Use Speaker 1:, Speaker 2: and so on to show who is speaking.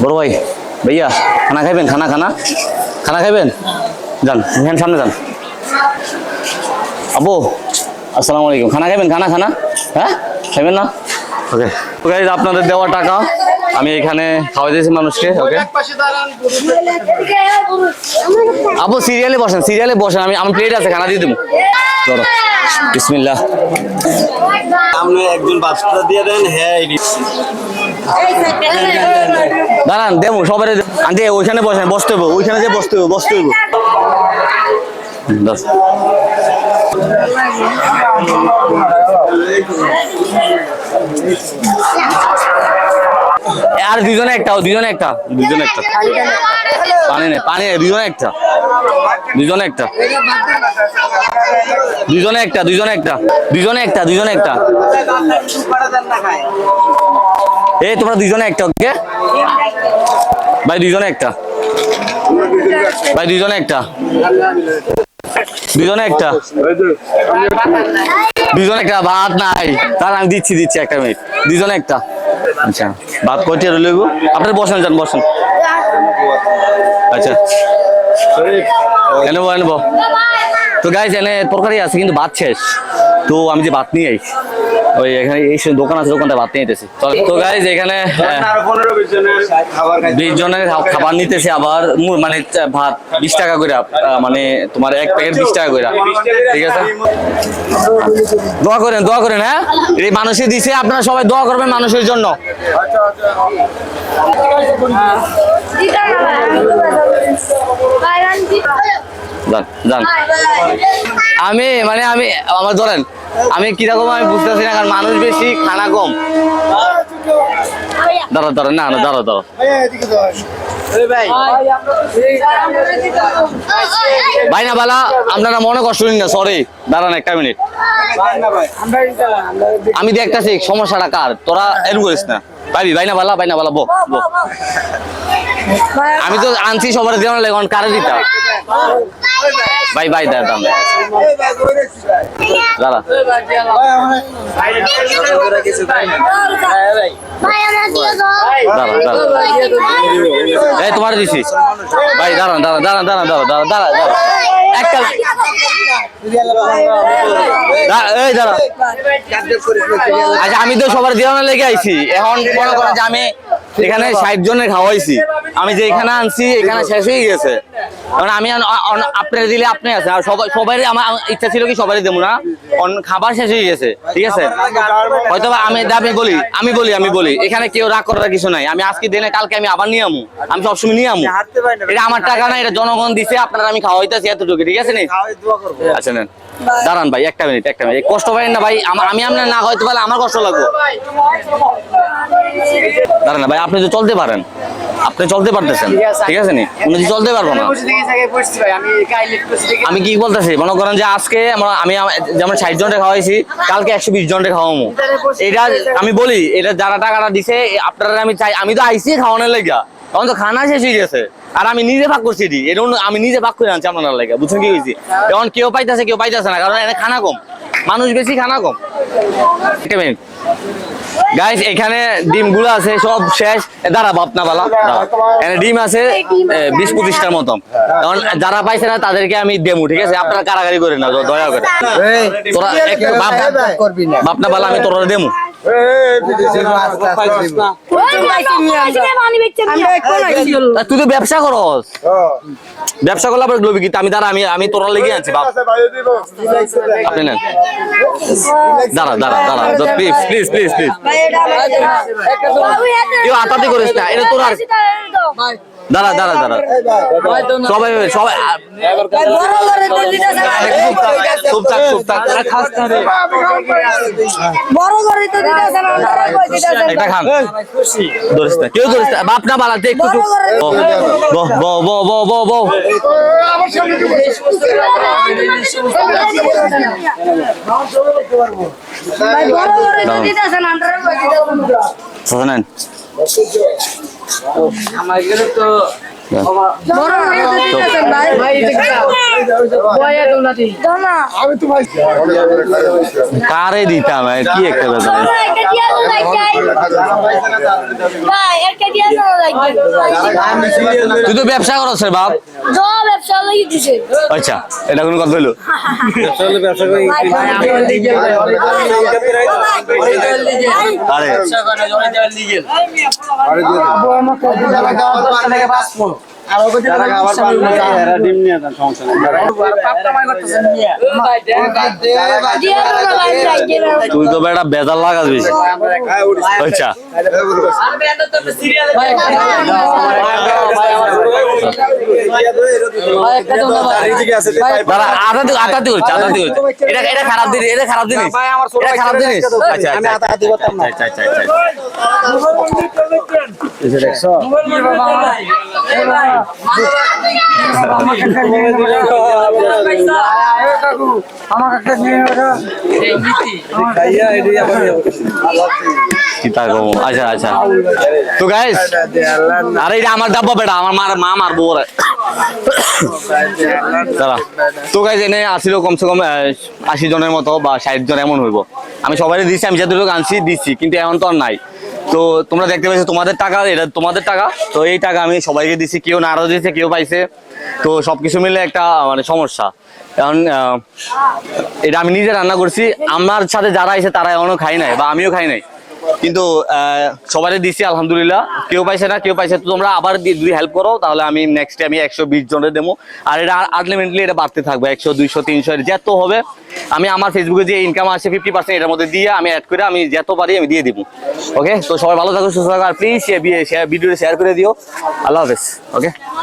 Speaker 1: বড় ভাই ভাইয়া খানা খাইবেন? খানা খানা খানা খাইবেন? যান এখানে সামনে যান। আব্বু আসসালামু আলাইকুম। খানা খাইবেন? খানা খানা হ্যাঁ খাইবেন না? ওকে ওকে, আপনাদের দেওয়া টাকা আমি এখানে খাওয়াই দিয়েছি মানুষকে। ওকে আব্বু সিরিয়ালে বসেন, সিরিয়ালে বসেন, আমি প্লেট আছে খানা দিয়ে দেবো। ধরো বিসমিল্লাহ।
Speaker 2: আপনি একজন বাচ্চা দিয়ে দেন। হ্যাঁ
Speaker 1: দাঁড়ান দেবো সবাই। আন্টি ওইখানে বসেন, বসতে হইব, ওইখানে যে বসতে হইব, বসতে হইব। আর দুজনে একটা, দুজনে একটা, দুজনে একটা পানি নেই, পানি নেই, দুজনে একটা, দুজনে একটা, দুজনে একটা, দুজনে একটা, দুজনে একটা, দুজনে একটা। এই তোমরা দুজনে একটা। ওকে ভাই দুজনে একটা, ভাই দুজনে একটা, দুজনে একটা, দুজনে একটা। ভাত নাই তার আমি দিচ্ছি দিচ্ছি, একটা মিনিট। দুজনে একটা। আচ্ছা ভাত কয়টা রইল? আপনার বসেন, যান বসেন। আচ্ছা এনেবো এনেবো। তো গাইস এনে তরকারি আছে কিন্তু ভাত শেষ, তো আমি যে ভাত নিয়ে আইছি ওই এখানে এই দোকান আছে, দোকানটা ভাত নিয়ে যেতেছি। তো গাইস এখানে 20 জনের খাবার নিতেছে, আবার মানে ভাত 20 টাকা করে, মানে তোমার এক প্যাকেট 20 টাকা করে। ঠিক আছে দোয়া করেন, দোয়া করেন। হ্যাঁ এই মানুষে দিছে, আপনারা সবাই দোয়া করবেন মানুষের জন্য। আমি মানে আমি আমার ধরেন আমি কিরকম আমি বুঝতেছি না, কারণ মানুষ বেশি খানা কম। দাঁড়া দাঁড়া, না না দাঁড়া দাঁড়া ভাই না বালা, আপনারা মনে কষ্ট নিন না, সরি দাঁড়ান একটা মিনিট। আমি দেখতেছি সমস্যাটা কার, তোরা এর করিস না। ভাই ভাই না বালা, ভাই না বালা বো। আমি তো আনছি সবার দেওয়ার লাগে, কারে দিতা ভাই ভাই দাঁড়া দাঁড়া এই তোমার দিছি ভাই। দাঁড়ান দাঁড়ান দাঁড়ান দাঁড়ান দাঁড়া দাঁড়া দাঁড়া দাঁড়া একটা এই দাঁড়া। আচ্ছা আমি তো সবার দেওয়ার লেগে আইছি, এখন মনে করেন যে আমি এখানে 60 জনের খাওয়াইছি, আমি যে এখানে আনছি এখানে শেষ হয়ে গেছে। কারণ আমি আপনার দিলে আপনি আছে, আর সবাই আমার ইচ্ছা ছিল কি সবাই দেবো না, খাবার শেষ হয়ে গেছে। ঠিক আছে হয়তো আমি বলি এখানে কেউ রাগ করার কিছু নাই। আমি আজকে দিনে কালকে আমি আবার নিয়ে আমু, আমি সবসময় নিয়ে আমু। এটা আমার টাকা না, এটা জনগণ দিছে, আপনারা আমি খাওয়াইতেছি এতটুকু। ঠিক আছে নি? আচ্ছা নেন দাঁড়ান ভাই একটা মিনিট, একটা মিনিট কষ্ট পাইন না ভাই। আমি আপনার না হয়তো পারলে আমার কষ্ট লাগবে। দাঁড়ান না ভাই, আপনি তো চলতে পারেন, আপনি চলতে পারতেছেন। ঠিক আছে নি? উনি চলতে পারবো না। আমি কি বলতেছি মনে করেন যে আজকে আমি যেমন 60 জনকে খাওয়াইছি, কালকে 120 জনকে খাওয়াবো। এটা আমি বলি, এটা যারা টাকাটা দিছে আপনারা আমি চাই, আমি তো আইসি খাওয়ানোর লেগা, তখন তো খানা শেষ হয়ে গেছে, আর আমি নিজে ভাগ করছি। আমি নিজে ভাগ করে আনছি আপনার লেগে, বুঝছেন কি হয়েছি? এখন কেউ পাইতেছে কেউ পাইতেছে না, কারণ এখানে খানা কম, মানুষ বেশি খানা কম। একটা মিনিট গাইস, এখানে ডিম গুলো আছে সব শেষ। দাঁড়া বাপনা বালা, এখানে ডিম আছে 20-25টার মতো। কারণ যারা পাইছে না তাদেরকে আমি দেবো। ঠিক আছে আপনারা কারাগারি করে না, দয়া করে তোরা বাপনা বালা, আমি তোরা দেবো। তুই তো ব্যবসা করস, ব্যবসা করলে আবার লোভী কি? আমি দাঁড়া, আমি তোরা লেগে আছি বাপ। আপনি নেন, দাঁড়া দাঁড়া দাঁড়া প্লিজ প্লিজ প্লিজ প্লিজ, কেউ আতাতি করিস না, এটা তোরা। দাঁড়া দাঁড়া দাঁড়া সবাই সবাই চুপ থাক চুপ থাক। একটা খান ধরিস না, কেউ ধরিস না, বাপ না বালাতে একটু কারে দিতাম কি একটা কথা তুই তো ব্যবসা করছ রে বাপ আচ্ছা এটা কোন কথা হইলো আরে তুই তো বেটা বেজাল লাগাস বেশি আচ্ছা এটা খারাপ জিনিস এটা খারাপ জিনিস এটা খারাপ জিনিস আচ্ছা আচ্ছা আচ্ছা আচ্ছা তো গাইস আরে এটা আমার ডাব্বা বেটা আমার মা মারবো ওরে দাঁড়া তো গাইস এনে আসিল কমসে কম 80 জনের মতো বা 60 জন এমন হইব আমি সবাই দিচ্ছি আমি যতটুকু আনছি দিচ্ছি কিন্তু এখন তো আর নাই তো তোমরা দেখতে পাচ্ছ তোমাদের টাকা এটা তোমাদের টাকা তো এই টাকা আমি সবাইকে দিচ্ছি কেউ নাড়া দিয়েছে কেউ পাইছে তো সবকিছু মিলে একটা মানে সমস্যা এখন এটা আমি নিজে রান্না করছি আমার সাথে যারা আছে তারা এখনো খাই নাই বা আমিও খাই নাই কিন্তু সবাই দিচ্ছি আলহামদুলিল্লাহ কেউ পাইছে না কেউ পাইছে তো তোমরা আবার যদি হেল্প করো তাহলে আমি নেক্সট আমি 120 জনের দেবো আর এটা আলটিমেটলি এটা বাড়তে থাকবে 100 200 300 যত হবে আমি আমার ফেসবুকে যে ইনকাম আছে 50% এটার মধ্যে দিয়ে আমি অ্যাড করে আমি যত পারি আমি দিয়ে দিব ওকে তো সবাই ভালো থাকো সুস্থ থাকো আর প্লিজ ভিডিওটা শেয়ার করে দিও আল্লাহ হাফেজ ওকে